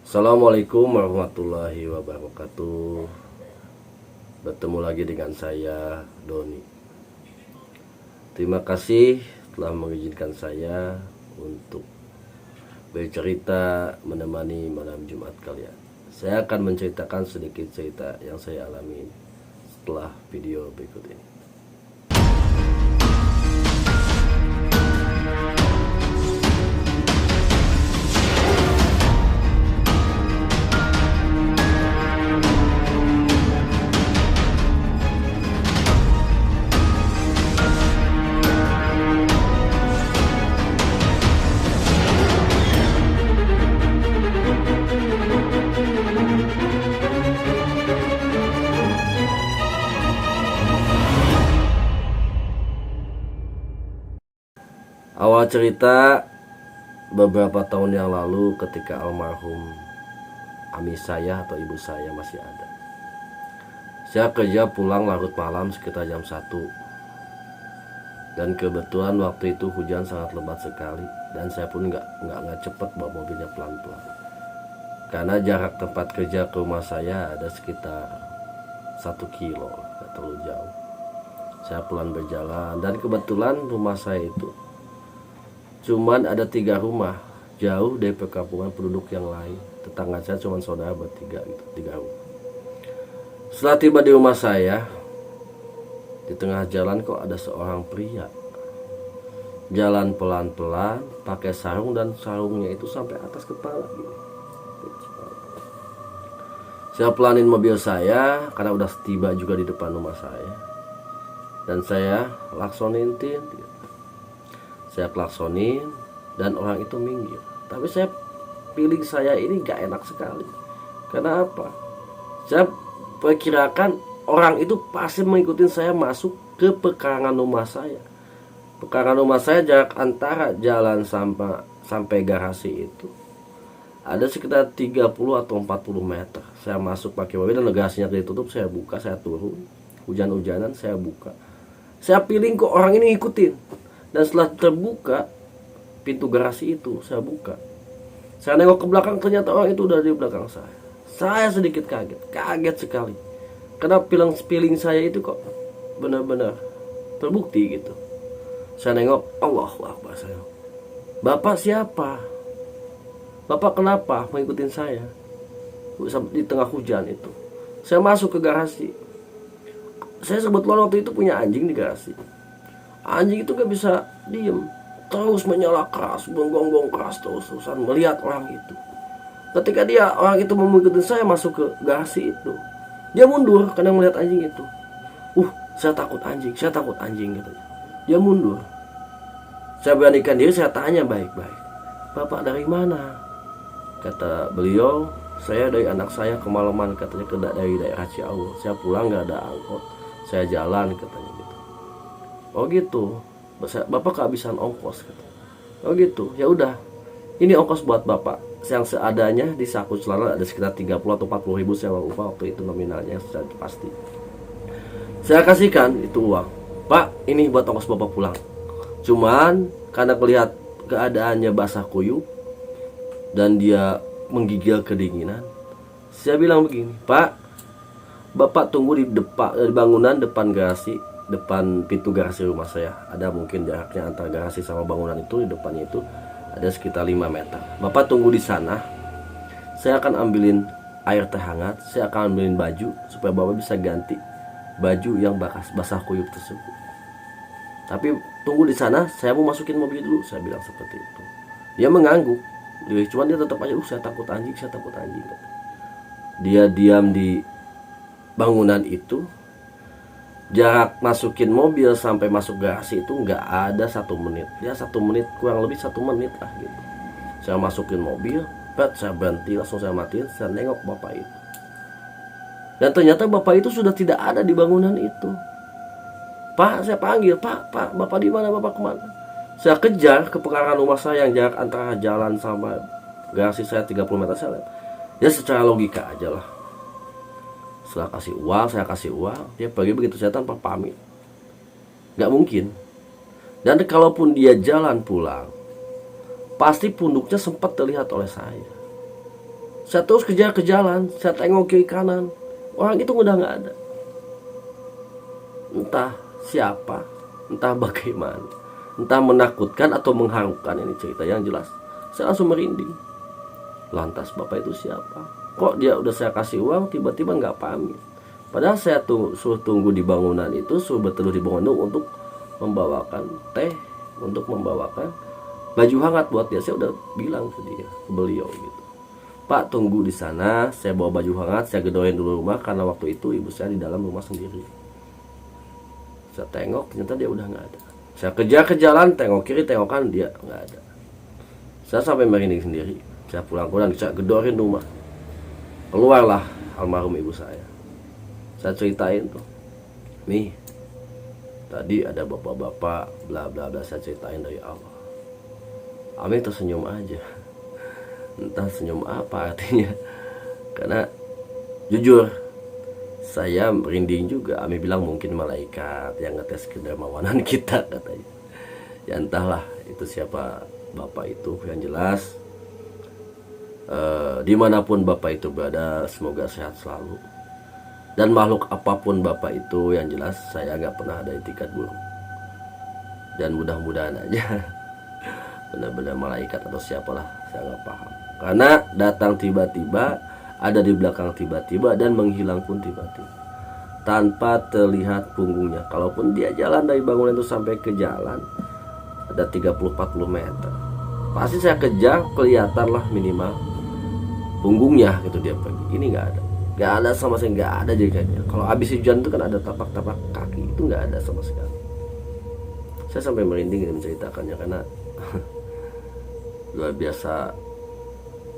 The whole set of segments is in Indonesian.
Assalamualaikum warahmatullahi wabarakatuh. Bertemu lagi dengan saya, Doni. Terima kasih telah mengizinkan saya untuk bercerita menemani malam Jumat kalian. Saya akan menceritakan sedikit cerita yang saya alami setelah video berikut ini. Awal cerita beberapa tahun yang lalu ketika almarhum ami saya atau ibu saya masih ada. Saya kerja pulang larut malam sekitar jam 1. Dan kebetulan waktu itu hujan sangat lebat sekali dan saya pun nggak cepet bawa mobilnya pelan-pelan. Karena jarak tempat kerja ke rumah saya ada sekitar 1 kilo, nggak terlalu jauh. Saya pelan berjalan dan kebetulan rumah saya itu cuman ada 3 rumah jauh dari perkampungan penduduk yang lain. Tetangga saya cuma saudara bertiga gitu, 3 rumah. Setelah tiba di rumah saya, di tengah jalan kok ada seorang pria jalan pelan-pelan pakai sarung dan sarungnya itu sampai atas kepala gini. Saya pelanin mobil saya karena udah tiba juga di depan rumah saya. Dan saya klaksonin. Saya klaksonin dan orang itu minggir. Tapi feeling saya ini gak enak sekali. Karena apa? Saya perkirakan orang itu pasti mengikuti saya masuk ke pekarangan rumah saya. Pekarangan rumah saya jarak antara jalan sampai garasi itu ada sekitar 30 atau 40 meter. Saya masuk pakai mobil dan garasinya ditutup, saya buka, saya turun. Hujan-hujanan saya buka. Saya feeling kok orang ini ngikutin. Dan setelah terbuka pintu garasi itu, saya buka. Saya nengok ke belakang, ternyata orang itu udah di belakang saya. Saya sedikit kaget sekali. Karena feeling saya itu kok benar-benar terbukti gitu. Saya nengok, Allahu Akbar saya. Bapak siapa? Bapak kenapa mengikuti saya? Di tengah hujan itu. Saya masuk ke garasi. Saya sebetulnya waktu itu punya anjing di garasi. Anjing itu gak bisa diem, terus menyala keras, menggonggong keras terus-terusan melihat orang itu. Ketika orang itu mengikuti saya masuk ke garasi itu, dia mundur karena melihat anjing itu. Saya takut anjing katanya. Dia mundur. Saya beranikan diri, saya tanya baik-baik, Bapak dari mana? Kata beliau, saya dari anak saya kemalaman, katanya dari daerah Ciawu. Saya pulang gak ada angkot, saya jalan katanya gitu. Oh gitu, Bapak kehabisan ongkos katanya. Oh gitu, ya udah, ini ongkos buat Bapak. Yang seadanya di saku celana ada sekitar 30 atau 40 ribu, saya lupa waktu itu nominalnya secara pasti. Saya kasihkan itu uang. Pak, ini buat ongkos Bapak pulang. Cuman karena melihat keadaannya basah kuyup dan dia menggigil kedinginan, saya bilang begini, Pak, Bapak tunggu di bangunan depan garasi, depan pintu garasi rumah saya. Ada mungkin jaraknya antara garasi sama bangunan itu, di depannya itu ada sekitar 5 meter. Bapak tunggu di sana. Saya akan ambilin air teh hangat, saya akan ambilin baju supaya Bapak bisa ganti baju yang basah kuyup tersebut. Tapi tunggu di sana, saya mau masukin mobil dulu, saya bilang seperti itu. Dia mengangguk. Cuman dia tetap aja, saya takut anjing. Dia diam di bangunan itu. Jarak masukin mobil sampai masuk garasi itu nggak ada 1 menit. Ya 1 menit, kurang lebih 1 menit lah gitu. Saya masukin mobil, saya berhenti, langsung saya matiin, saya nengok bapak itu. Dan ternyata bapak itu sudah tidak ada di bangunan itu. Pak, saya panggil, Pak, Bapak di mana, Bapak kemana? Saya kejar ke pekarangan rumah saya yang jarak antara jalan sama garasi saya 30 meter. Saya lihat, ya secara logika aja lah. Setelah saya kasih uang, dia pergi begitu saya tanpa pamit. Gak mungkin. Dan kalaupun dia jalan pulang, pasti punduknya sempat terlihat oleh saya. Saya terus kejar ke jalan, saya tengok kiri kanan, orang itu udah nggak ada. Entah siapa, entah bagaimana, entah menakutkan atau mengharukan, ini cerita yang jelas. Saya langsung merinding. Lantas bapak itu siapa? Kok dia udah saya kasih uang tiba-tiba nggak pamit? Padahal saya suruh tunggu di bangunan itu, suruh berteduh di bangunan untuk membawakan teh, untuk membawakan baju hangat buat dia. Saya udah bilang ke dia, ke beliau gitu. Pak, tunggu di sana, saya bawa baju hangat, saya gedorin dulu rumah karena waktu itu ibu saya di dalam rumah sendiri. Saya tengok, ternyata dia udah nggak ada. Saya kejar ke jalan, tengok kiri, tengok kanan, dia nggak ada. Saya sampai merinding sendiri. Saya pulang, saya gedorin rumah. Keluarlah almarhum ibu saya. Saya ceritain tuh, nih, tadi ada bapak-bapak, bla bla bla, saya ceritain dari awal. Ami tersenyum aja. Entah senyum apa artinya. Karena jujur, saya merinding juga. Ami bilang mungkin malaikat yang ngetes kedermawanan kita katanya. Ya entahlah itu siapa bapak itu, yang jelas dimanapun bapak itu berada, semoga sehat selalu. Dan makhluk apapun bapak itu, yang jelas saya nggak pernah ada itikat buruk. Dan mudah-mudahan aja benar-benar malaikat atau siapalah, saya nggak paham. Karena datang tiba-tiba, ada di belakang tiba-tiba, dan menghilang pun tiba-tiba tanpa terlihat punggungnya. Kalaupun dia jalan dari bangunan itu sampai ke jalan ada 30-40 meter, pasti saya kejar, kelihatan lah minimal punggungnya gitu dia pergi. Ini nggak ada sama sekali, nggak ada jadinya. Kalau habis hujan itu kan ada tapak-tapak kaki, itu nggak ada sama sekali. Saya sampai merinding menceritakannya karena luar biasa,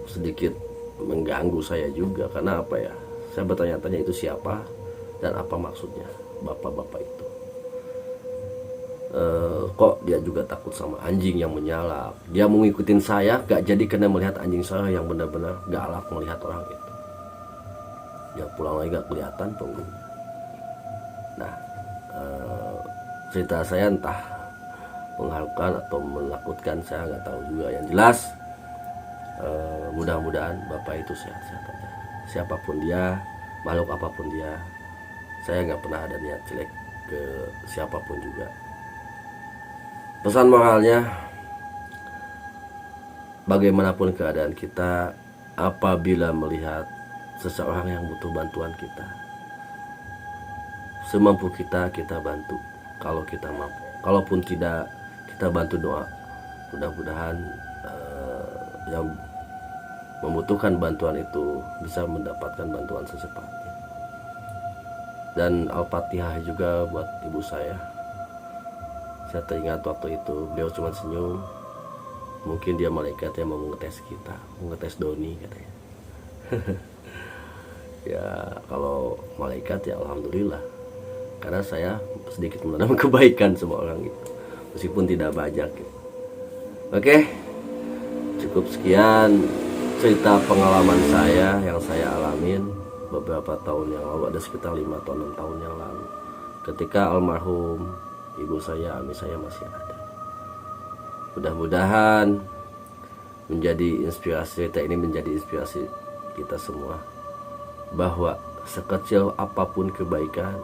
sedikit mengganggu saya juga. Karena apa ya, saya bertanya-tanya itu siapa dan apa maksudnya bapak-bapak itu. Kok dia juga takut sama anjing yang menyalak. Dia mau ngikutin saya gak jadi karena melihat anjing saya yang benar-benar galak melihat orang itu. Dia pulang lagi gak kelihatan punggungnya. Nah, cerita saya entah mengharukan atau menakutkan, saya nggak tahu juga. Yang jelas mudah-mudahan bapak itu sehat-sehat aja. Siapapun dia, makhluk apapun dia, saya nggak pernah ada niat jelek ke siapapun juga. Pesan moralnya, bagaimanapun keadaan kita, apabila melihat seseorang yang butuh bantuan kita, semampu kita bantu kalau kita mampu. Kalaupun tidak, kita bantu doa. Mudah-mudahan yang membutuhkan bantuan itu bisa mendapatkan bantuan secepatnya. Dan Al-Fatihah juga buat ibu saya. Saya teringat waktu itu beliau cuma senyum. Mungkin dia malaikat yang mau ngetes kita, mau ngetes Doni katanya. Ya kalau malaikat ya alhamdulillah, karena saya sedikit menanam kebaikan sama orang itu, meskipun tidak banyak gitu. Oke, cukup sekian cerita pengalaman saya yang saya alamin beberapa tahun yang lalu, ada sekitar 5 atau 6 tahun yang lalu, ketika almarhum ibu saya, ami saya masih ada. Mudah-mudahan menjadi inspirasi, cerita ini menjadi inspirasi kita semua, bahwa sekecil apapun kebaikan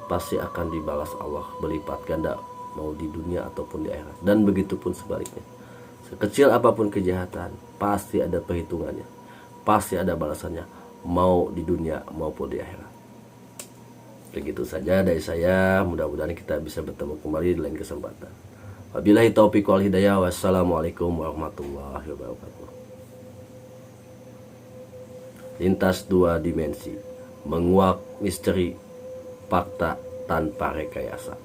pasti akan dibalas Allah berlipat ganda, mau di dunia ataupun di akhirat. Dan begitu pun sebaliknya, sekecil apapun kejahatan pasti ada perhitungannya, pasti ada balasannya, mau di dunia maupun di akhirat. Begitu saja dari saya, mudah-mudahan kita bisa bertemu kembali di lain kesempatan. Wabillahi taufiq wal hidayah. Wassalamualaikum warahmatullahi wabarakatuh. Lintas dua dimensi, menguak misteri fakta tanpa rekayasa.